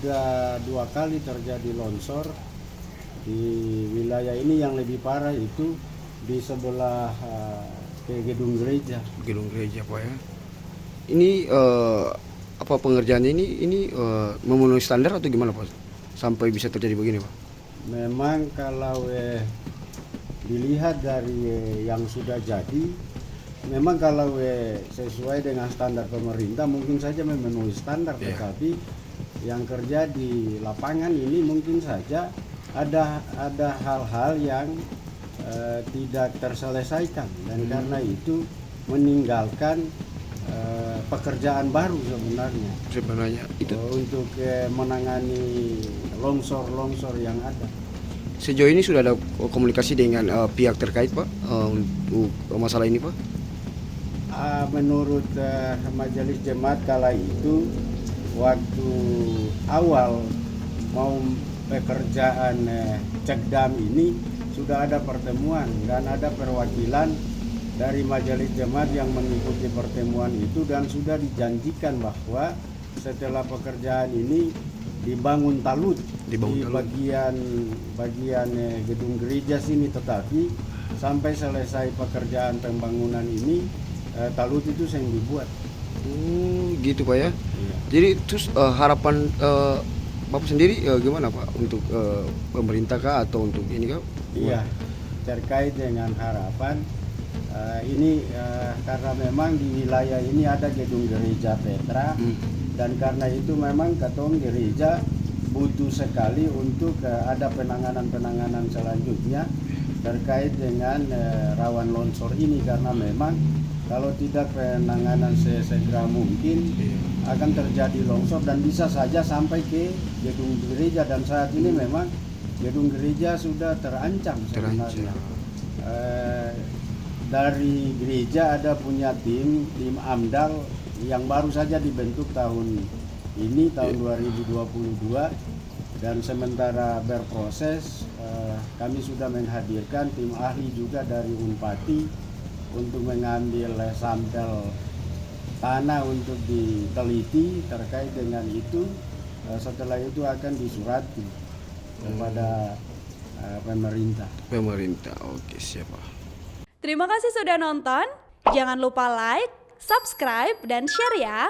sudah 2 kali terjadi longsor di wilayah ini. Yang lebih parah itu di sebelah ke gedung gereja. Gedung gereja Pak ya. Ini apa pengerjaannya ini memenuhi standar atau gimana Pak? Sampai bisa terjadi begini Pak? Memang kalau dilihat dari yang sudah jadi, memang kalau sesuai dengan standar pemerintah mungkin saja memenuhi standar, tetapi yang kerja di lapangan ini mungkin saja ada hal-hal yang tidak terselesaikan, dan karena itu meninggalkan pekerjaan baru sebenarnya itu untuk menangani longsor yang ada. sejauh ini sudah ada komunikasi dengan pihak terkait Pak untuk masalah ini Pak? Menurut majelis jemaat kala itu, waktu awal mau pekerjaan cekdam ini sudah ada pertemuan dan ada perwakilan dari majelis jemaat yang mengikuti pertemuan itu, dan sudah dijanjikan bahwa setelah pekerjaan ini dibangun talut di bagian gedung gereja sini, tetapi sampai selesai pekerjaan pembangunan ini talut itu yang dibuat. Gitu Pak ya. Iya. Jadi terus harapan Bapak sendiri gimana Pak untuk pemerintah kah atau untuk ini kah? Iya, terkait dengan harapan ini karena memang di wilayah ini ada gedung gereja Petra, dan karena itu memang ketong gereja butuh sekali untuk ada penanganan selanjutnya terkait dengan rawan longsor ini, karena memang kalau tidak penanganan sesegera mungkin akan terjadi longsor dan bisa saja sampai ke gedung gereja, dan saat ini memang gedung gereja sudah terancam sebenarnya. Dari gereja ada punya tim AMDAL yang baru saja dibentuk tahun ini, tahun 2022, dan sementara berproses kami sudah menghadirkan tim ahli juga dari Unpati untuk mengambil sampel tanah untuk diteliti terkait dengan itu. Setelah itu akan disurati kepada pemerintah. Oke, siap Pak. Terima kasih sudah nonton. Jangan lupa like, subscribe, dan share ya.